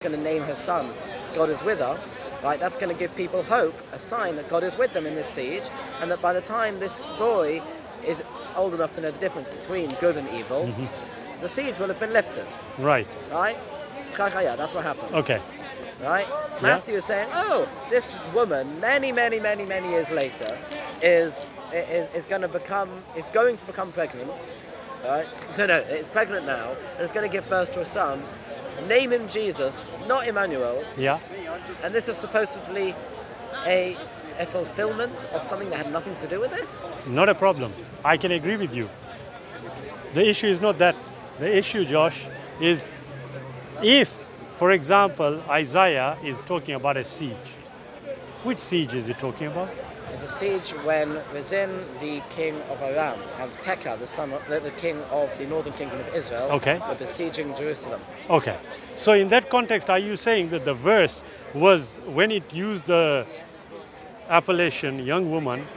going to name her son, God is with us, right? That's going to give people hope, a sign that God is with them in this siege, and that by the time this boy is old enough to know the difference between good and evil, the siege will have been lifted. Right. Right? Yeah, that's what happened. Okay. Right? Matthew is saying, oh, this woman, many years later, is going to become pregnant. Right? No, it's pregnant now, and it's going to give birth to a son. Name him Jesus, not Emmanuel. Yeah. And this is supposedly a fulfillment of something that had nothing to do with this? Not a problem. I can agree with you. The issue is not that. The issue, Josh, is if, for example, Isaiah is talking about a siege. Which siege is he talking about? There's a siege when Rezin, the king of Aram, and Pekah, the king of the northern kingdom of Israel, were besieging Jerusalem. Okay. So in that context, are you saying that the verse was, when it used the appellation young woman,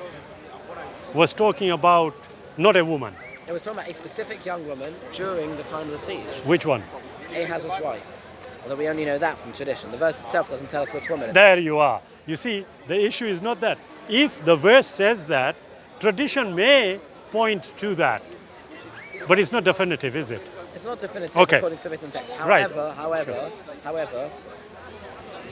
was talking about not a woman? It was talking about a specific young woman during the time of the siege. Which one? Ahaz's wife. Although we only know that from tradition. The verse itself doesn't tell us which woman it is. There you are. You see, the issue is not that. If the verse says that, tradition may point to that. But it's not definitive, is it? It's not definitive according to the written text. However,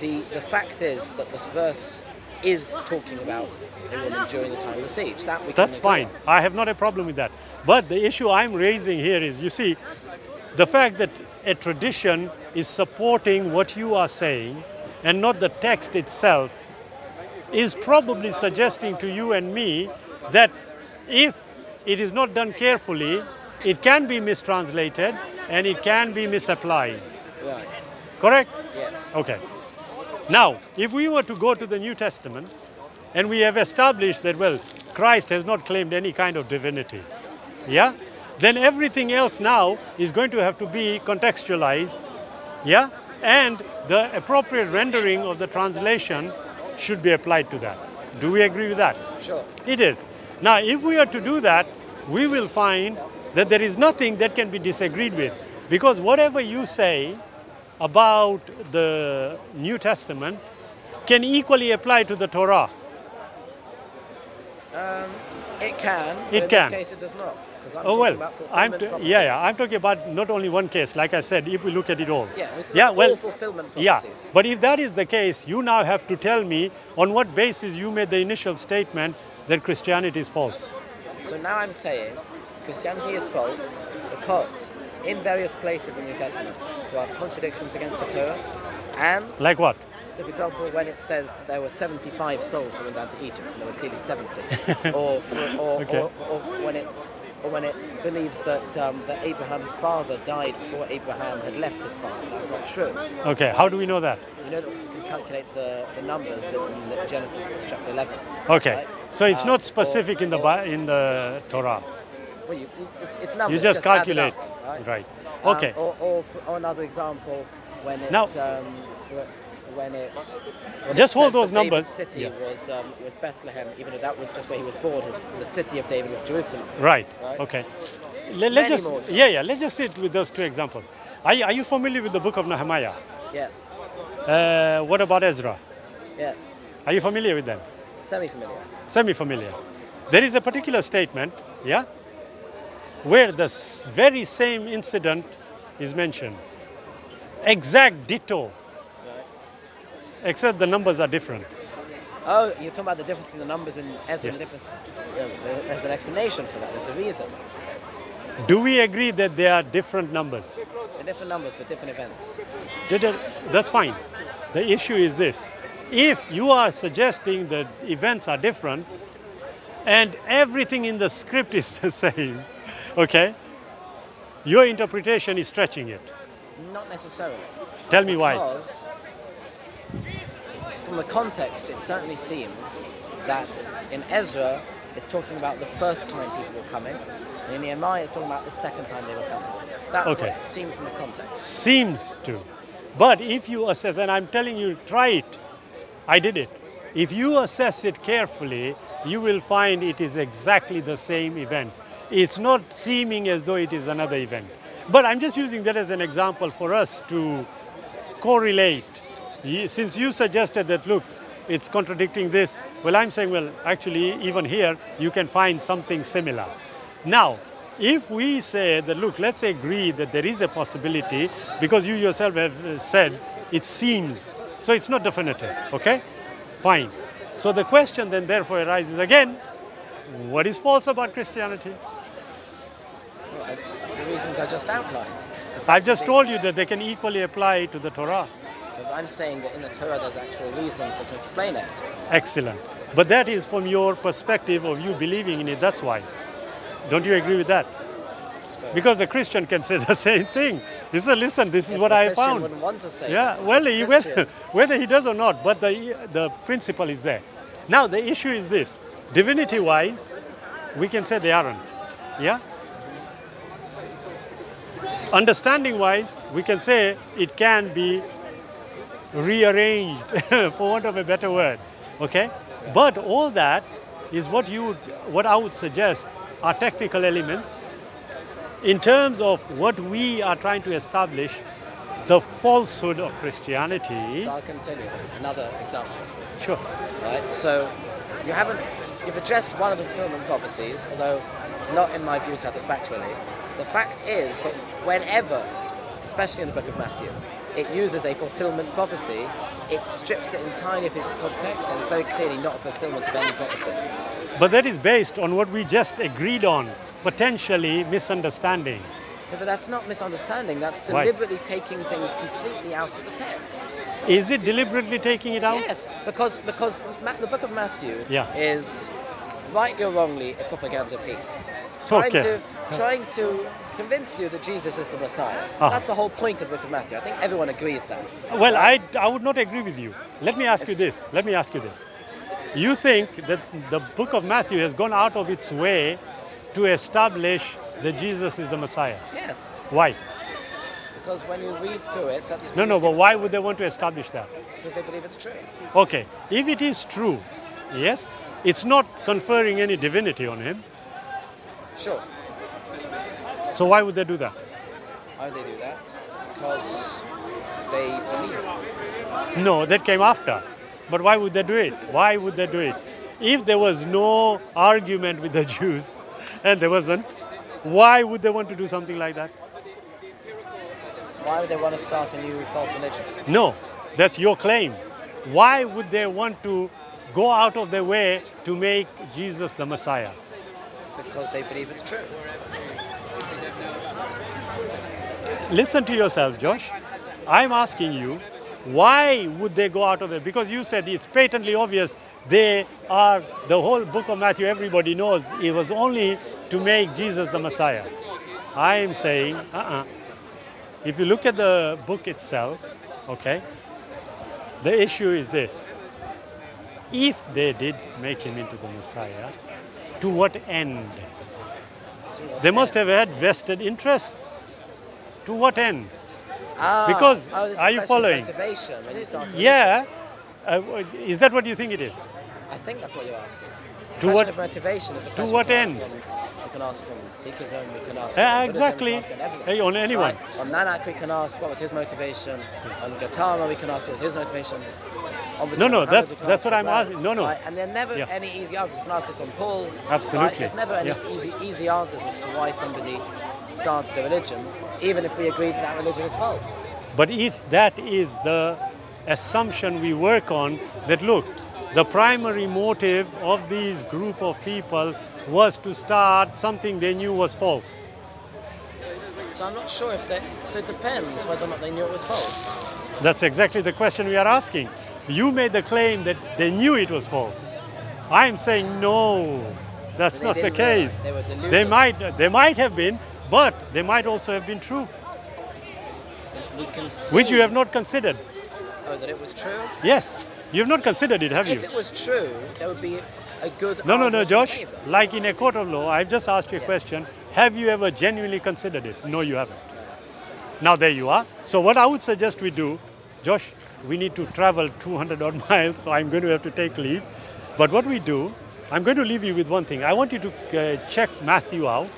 the fact is that this verse is talking about a woman during the time of the siege. That's fine. I have not a problem with that. But the issue I'm raising here is, you see, the fact that a tradition is supporting what you are saying and not the text itself is probably suggesting to you and me that if it is not done carefully, it can be mistranslated and it can be misapplied. Right. Correct? Yes. Okay. Now, if we were to go to the New Testament and we have established that, well, Christ has not claimed any kind of divinity, yeah? Then everything else now is going to have to be contextualized, yeah? And the appropriate rendering of the translation should be applied to that. Do we agree with that? Sure. It is. Now, if we are to do that, we will find that there is nothing that can be disagreed with, because whatever you say about the New Testament can equally apply to the Torah. It can, but in this case it does not. I'm talking about not only one case, like I said, if we look at it all. All fulfillment prophecies. But if that is the case, you now have to tell me on what basis you made the initial statement that Christianity is false. So now I'm saying Christianity is false because in various places in the New Testament there are contradictions against the Torah, and like what? So, for example, when it says that there were 75 souls that went down to Egypt, and there were clearly 70, or when it believes that that Abraham's father died before Abraham had left his father, that's not true. Okay, how do we know that? You know that we can calculate the numbers in Genesis chapter 11. Okay, right? So it's not specific in the Torah. Well, it's numbers. You just calculate, up, right? Okay. Or another example, when it. Now, when just hold those numbers. David's city was Bethlehem, even though that was just where he was born. The city of David was Jerusalem. Right. Okay. Let's just sit with those two examples. Are you familiar with the book of Nehemiah? Yes. What about Ezra? Yes. Are you familiar with them? Semi-familiar. Semi-familiar. There is a particular statement, yeah, where the very same incident is mentioned. Exact ditto. Except the numbers are different. Oh, you're talking about the difference in the numbers in Ezra and the difference. There's an explanation for that. There's a reason. Do we agree that they are different numbers? They're different numbers, but different events. That's fine. The issue is this. If you are suggesting that events are different and everything in the script is the same, okay, your interpretation is stretching it. Not necessarily. Tell me why. Because from the context, it certainly seems that in Ezra, it's talking about the first time people were coming, and in Nehemiah, it's talking about the second time they were coming. That's what it seems from the context. Seems to. But if you assess, and I'm telling you, try it. I did it. If you assess it carefully, you will find it is exactly the same event. It's not seeming as though it is another event. But I'm just using that as an example for us to correlate. Since you suggested that, look, it's contradicting this, well, I'm saying, well, actually, even here, you can find something similar. Now, if we say that, look, let's agree that there is a possibility, because you yourself have said it seems, so it's not definitive, okay? Fine. So the question then therefore arises again, what is false about Christianity? Well, the reasons I just outlined. I've just told you that they can equally apply to the Torah. But I'm saying that in the Torah there's actual reasons that can explain it. Excellent. But that is from your perspective of you believing in it, that's why. Don't you agree with that? Because the Christian can say the same thing. He said, listen, this is what I found. Wouldn't want to say Yeah, that, well, whether he does or not, but the principle is there. Now, the issue is this. Divinity-wise, we can say they aren't. Yeah? Understanding-wise, we can say it can be rearranged, for want of a better word. Okay? But all that is what I would suggest are technical elements. In terms of what we are trying to establish, the falsehood of Christianity. So I'll continue. Another example. Sure. Right. So you've addressed one of the fulfillment prophecies, although not in my view satisfactorily. The fact is that whenever, especially in the book of Matthew, it uses a fulfillment prophecy, it strips it entirely of its context, and it's very clearly not a fulfillment of any prophecy. But that is based on what we just agreed on, potentially misunderstanding. Yeah, but that's not misunderstanding, that's deliberately taking things completely out of the text. Is it deliberately taking it out? Yes, because the book of Matthew Yeah. is, rightly or wrongly, a propaganda piece. Okay. Trying to convince you that Jesus is the Messiah. That's the whole point of the book of Matthew. I think everyone agrees that. Well, right? I would not agree with you. Let me ask you this. You think that the book of Matthew has gone out of its way to establish that Jesus is the Messiah? Yes. Why? Because when you read through it, that's... No, but why would they want to establish that? Because they believe it's true. Okay, if it is true, yes, it's not conferring any divinity on him. Sure. So why would they do that? Why would they do that? Because they believe it. No, that came after. But why would they do it? Why would they do it? If there was no argument with the Jews, and there wasn't, why would they want to do something like that? Why would they want to start a new false religion? No, that's your claim. Why would they want to go out of their way to make Jesus the Messiah? Because they believe it's true. Listen to yourself, Josh. I'm asking you, why would they go out of it? Because you said it's patently obvious they are, the whole book of Matthew, everybody knows it was only to make Jesus the Messiah. I am saying, If you look at the book itself, okay, the issue is this. If they did make him into the Messiah, to what end? They must have had vested interests. To what end? Because, are you following? Motivation when you start to Yeah. Is that what you think it is? I think that's what you're asking. To Question what- of motivation is a question what we can end? ask on- We can ask on Sikhism, we can ask on Buddhism, Exactly. we can ask on everyone. Hey, on anyone. Right? On Nanak we can ask what was his motivation. On Gautama we can ask what was his motivation. Obviously, No, on Muhammad, that's we can what ask as I'm well. asking. No. Right? And there are never Yeah. any easy answers. You can ask this on Paul. Absolutely. Right? There's never any Yeah. easy answers as to why somebody started a religion, even if we agree that that religion is false. But if that is the assumption we work on, that look, the primary motive of these group of people was to start something they knew was false. So I'm not sure if that. So it depends whether or not they knew it was false. That's exactly the question we are asking. You made the claim that they knew it was false. I'm saying no, that's They not the didn't realize case. they were deluded. They might have been, but they might also have been true, We can see. which you have not considered. Oh, that it was true. Yes, you have not considered it, have If you? it was true, there would be a good. No, argument in Josh. favour. Like in a court of law, I've just asked you a Yes. question. Have you ever genuinely considered it? No, you haven't. Now there you are. So what I would suggest we do, Josh, we need to travel 200 odd miles, so I'm going to have to take leave. But what we do, I'm going to leave you with one thing. I want you to check Matthew out,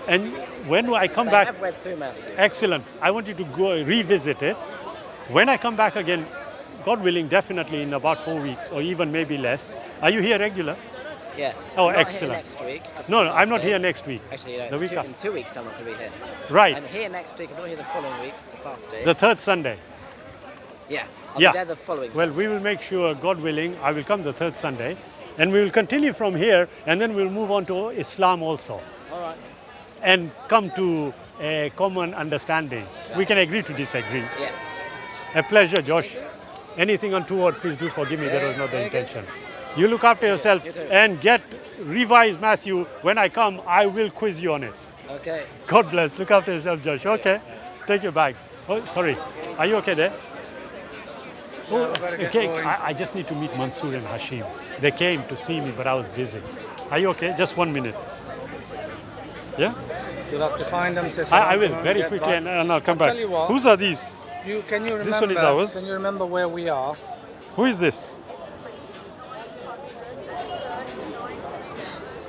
and when I come I back, have read through Matthew. excellent. I want you to go revisit it. When I come back again, God willing, definitely in about 4 weeks or even maybe less. Are you here regular? Yes. Oh, I'm not excellent. Here next week. 'Cause No, it's no, a I'm fast not day. here next week. Actually, no, The week in 2 weeks I'm not going to be here. Right. I'm here next week. I'm not here the following week. It's a fast day. The third Sunday. Yeah. I'll Yeah. be there the following Well, Sunday. we will make sure, God willing, I will come the third Sunday, and we will continue from here, and then we'll move on to Islam also, All right. and come to a common understanding. We can agree to disagree. Yes. A pleasure, Josh. Anything untoward, please do forgive me. That was not the very good. intention. You look after yourself You too. and get revise Matthew. When I come, I will quiz you on it. Okay. God bless. Look after yourself, Josh. Okay. Take your bag. Oh, sorry. Are you okay there? Oh, okay. I just need to meet Mansoor and Hashim. They came to see me, but I was busy. Are you okay? Just 1 minute. Yeah? You'll have to find them. I will very quickly, and I'll come back. Tell you what, Whose are these? can you remember? This one is ours. Can you remember where we are? Who is this?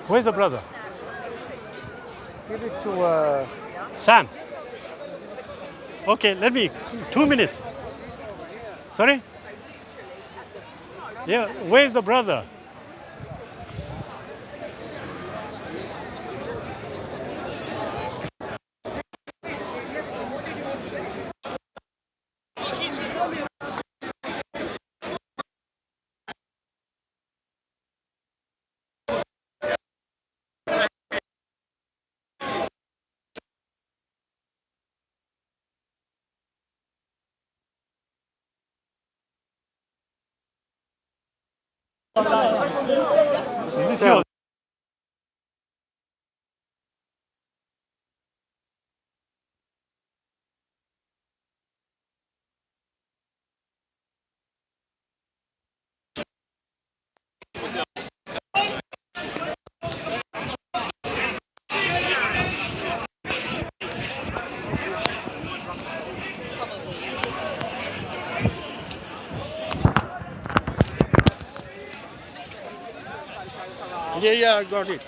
Where's the brother? Give it to. Sam. Okay, let me. 2 minutes. Sorry? Yeah, where's the brother? Is this yours? Yeah, I got it.